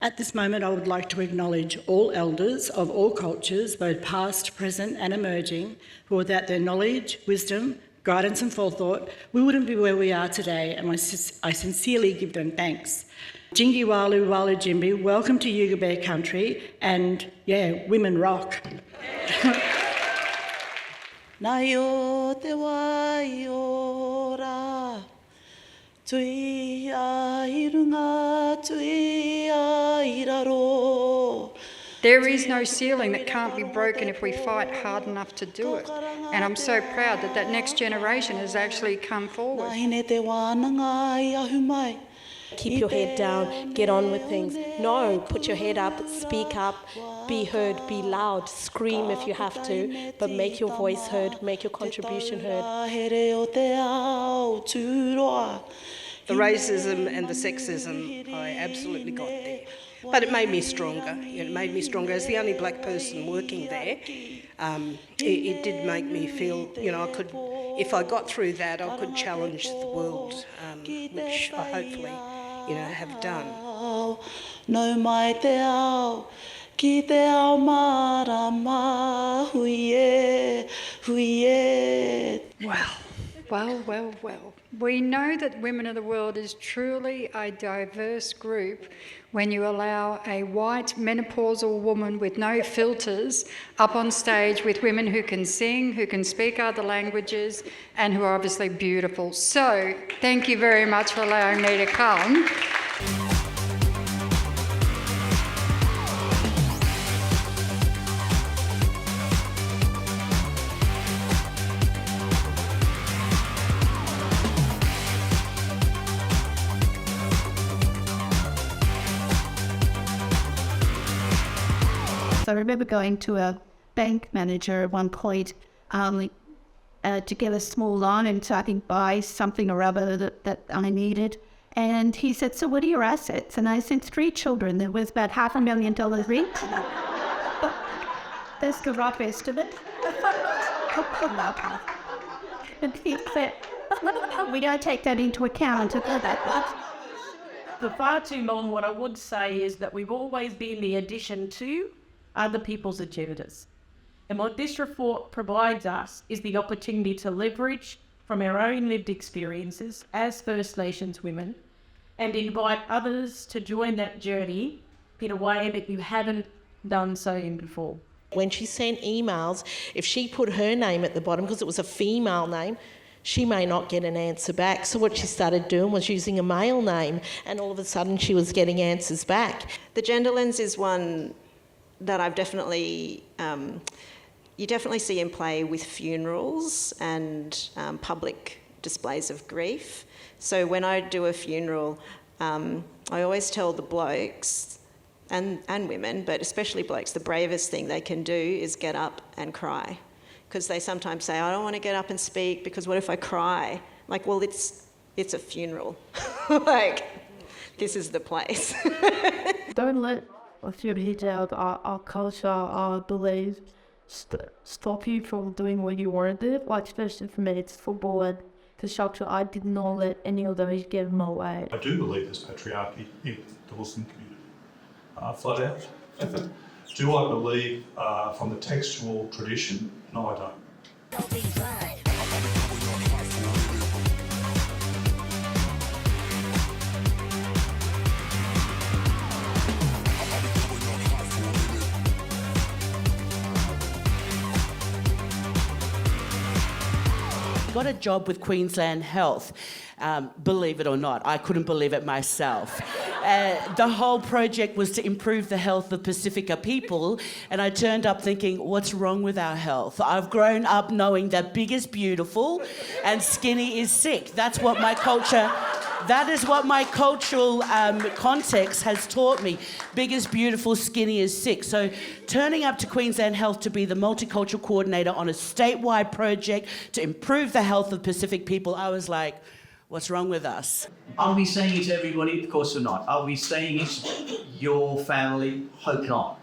At this moment, I would like to acknowledge all elders of all cultures, both past, present and emerging, who without their knowledge, wisdom, guidance and forethought, we wouldn't be where we are today, and I sincerely give them thanks. Jingi Walu Walu Jimbi, welcome to Yugambeh country, and women rock. Nayo te waiora, tui airunga, tui airaro. There is no ceiling that can't be broken if we fight hard enough to do it. And I'm so proud that that next generation has actually come forward. Keep your head down, get on with things. No, put your head up, speak up, be heard, be loud, scream if you have to, but make your voice heard, make your contribution heard. The racism and the sexism, I absolutely got there. But it made me stronger. It made me stronger as the only black person working there. It did make me feel, I could, if I got through that, I could challenge the world, which I hopefully, have done. No mai te ao, ki te ao marama, huie, huie. Well. We know that Women of the World is truly a diverse group when you allow a white menopausal woman with no filters up on stage with women who can sing, who can speak other languages, and who are obviously beautiful. So, thank you very much for allowing me to come. I remember going to a bank manager at one point to get a small loan and so I could buy something or other that I needed. And he said, "So what are your assets?" And I said, 3 children. There was about $500,000 each. That's the rough estimate. And he said, "We don't take that into account." For far too long, what I would say is that we've always been the addition to other people's agendas. And what this report provides us is the opportunity to leverage from our own lived experiences as First Nations women and invite others to join that journey in a way that you haven't done so before. When she sent emails, if she put her name at the bottom, because it was a female name, she may not get an answer back. So what she started doing was using a male name, and all of a sudden she was getting answers back. The gender lens is one that I've definitely, you definitely see in play with funerals and public displays of grief. So when I do a funeral, I always tell the blokes and women, but especially blokes, the bravest thing they can do is get up and cry. Because they sometimes say, "I don't want to get up and speak because what if I cry?" Like, well, it's a funeral. Like, this is the place. Don't let your head out, our culture, our beliefs stop you from doing what you want to do. Like, especially for me, it's football and the structure. I did not let any of those get in my way. I do believe there's patriarchy in the Muslim community, flat out. Do I believe from the textual tradition? No, I don't. Got a job with Queensland Health. Believe it or not, I couldn't believe it myself. The whole project was to improve the health of Pacifica people, and I turned up thinking, what's wrong with our health? I've grown up knowing that big is beautiful and skinny is sick. That is what my cultural context has taught me. Big is beautiful, skinny is sick. So turning up to Queensland Health to be the multicultural coordinator on a statewide project to improve the health of Pacific people, I was like, what's wrong with us? Are we saying it to everybody? Of course we're not. Are we saying it's your family? Hope not.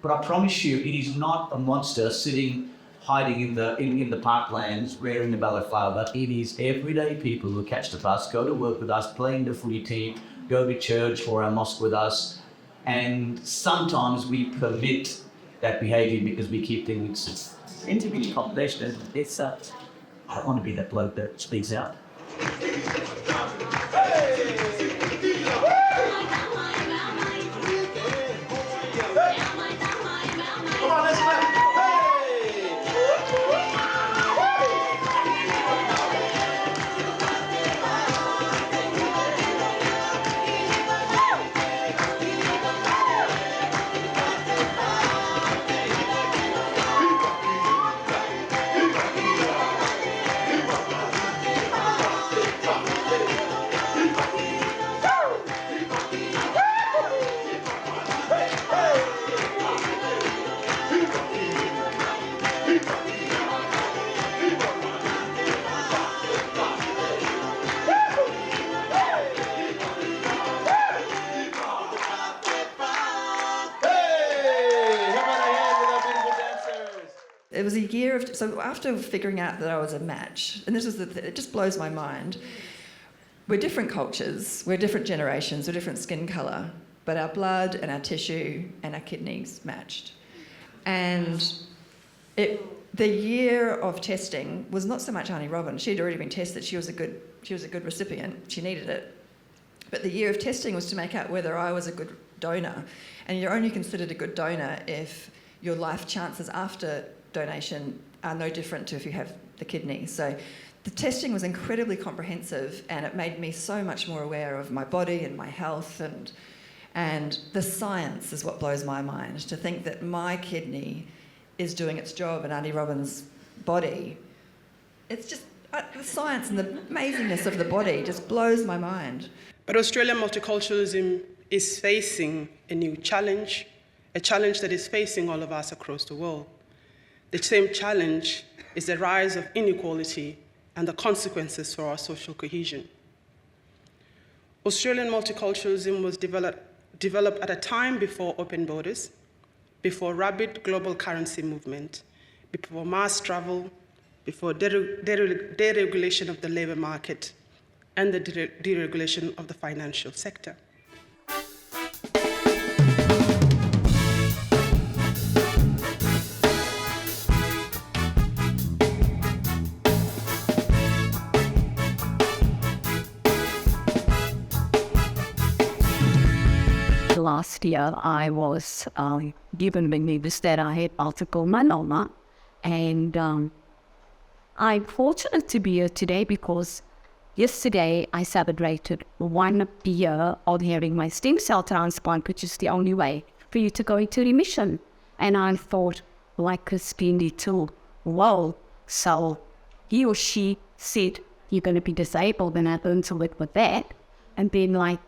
But I promise you, it is not a monster sitting, hiding in the parklands, wearing the balaclava. It is everyday people who catch the bus, go to work with us, play in the footy team, go to church or our mosque with us, And sometimes we permit that behaviour because we keep things interview confidential. It's I don't want to be that bloke that speaks out. It was a year of, so after figuring out that I was a match, and this was it just blows my mind. We're different cultures, we're different generations, we're different skin colour, but our blood and our tissue and our kidneys matched. And the year of testing was not so much Auntie Robin. She'd already been tested. She was a good recipient. She needed it. But the year of testing was to make out whether I was a good donor. And you're only considered a good donor if your life chances after donation are no different to if you have the kidney. So the testing was incredibly comprehensive, and it made me so much more aware of my body and my health, and the science is what blows my mind. To think that my kidney is doing its job in Auntie Robin's body, it's just the science and the amazingness of the body just blows my mind. But Australian multiculturalism is facing a new challenge, a challenge that is facing all of us across the world. The same challenge is the rise of inequality and the consequences for our social cohesion. Australian multiculturalism was developed at a time before open borders, before rapid global currency movement, before mass travel, before deregulation of the labour market, and the deregulation of the financial sector. Last year, I was given the news that I had multiple myeloma, and I'm fortunate to be here today because yesterday I celebrated 1 year of having my stem cell transplant, which is the only way for you to go into remission. And I thought, like Christine too, wow, so he or she said, you're going to be disabled, and I learned to live with that. And then like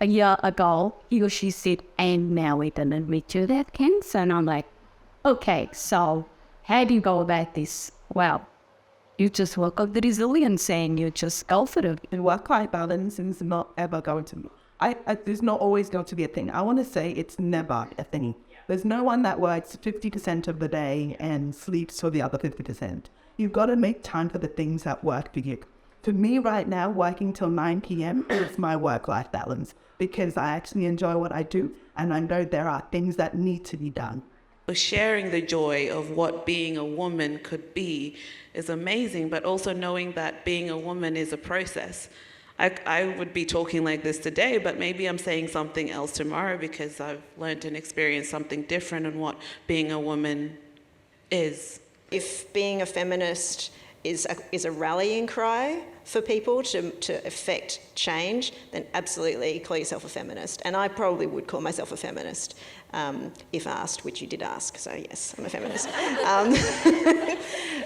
a year ago, he or she said, and now we're going to admit you that cancer. And I'm like, okay, so how do you go about this? Well, you just work on the resilience and you just go for it. And work-life balance is not ever going to, there's not always going to be a thing. I want to say it's never a thing. There's no one that works 50% of the day and sleeps for the other 50%. You've got to make time for the things that work for you. For me right now, working till 9 p.m. is my work-life balance because I actually enjoy what I do and I know there are things that need to be done. Sharing the joy of what being a woman could be is amazing, but also knowing that being a woman is a process. I would be talking like this today, but maybe I'm saying something else tomorrow because I've learned and experienced something different in what being a woman is. If being a feminist is a rallying cry for people to effect change, then absolutely call yourself a feminist. And I probably would call myself a feminist if asked, which you did ask, so yes, I'm a feminist.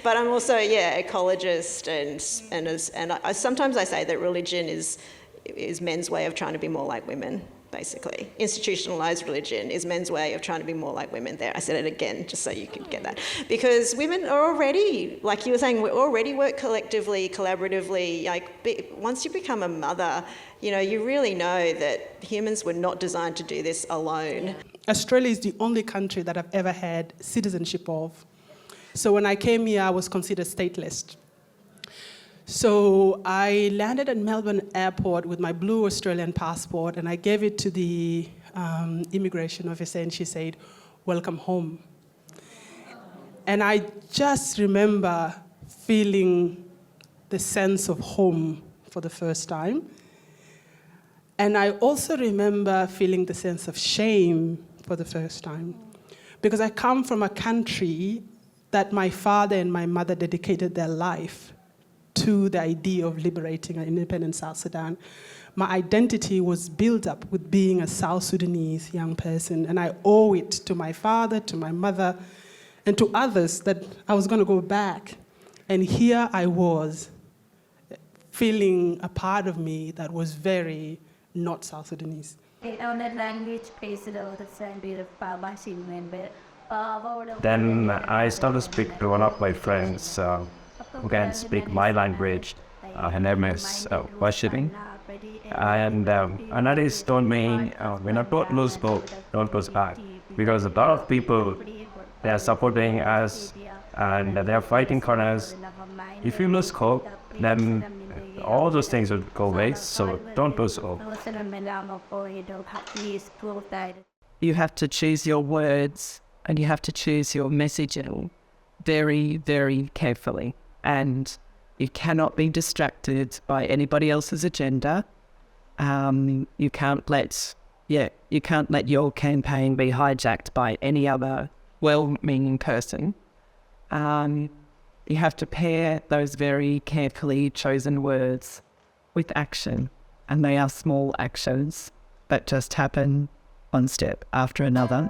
But I'm also, ecologist, and sometimes I say that religion is men's way of trying to be more like women, basically. Institutionalised religion is men's way of trying to be more like women. There, I said it again, just so you could get that. Because women are already, like you were saying, we already work collectively, collaboratively. Like, once you become a mother, you really know that humans were not designed to do this alone. Australia is the only country that I've ever had citizenship of. So when I came here, I was considered stateless. So I landed at Melbourne Airport with my blue Australian passport, and I gave it to the immigration officer, and she said, "Welcome home." And I just remember feeling the sense of home for the first time. And I also remember feeling the sense of shame for the first time. Because I come from a country that my father and my mother dedicated their life to the idea of liberating an independent South Sudan. My identity was built up with being a South Sudanese young person, and I owe it to my father, to my mother, and to others that I was going to go back. And here I was, feeling a part of me that was very not South Sudanese. Then I started to speak to one of my friends who can speak my language. Her name is Washington. And Anadis told me, when I don't lose hope, don't lose heart. Because a lot of people, they are supporting us and they are fighting for us. If you lose hope, then all those things will go away, so don't lose hope. You have to choose your words and you have to choose your messaging very, very carefully. And you cannot be distracted by anybody else's agenda. You can't let your campaign be hijacked by any other well-meaning person. You have to pair those very carefully chosen words with action, and they are small actions that just happen one step after another.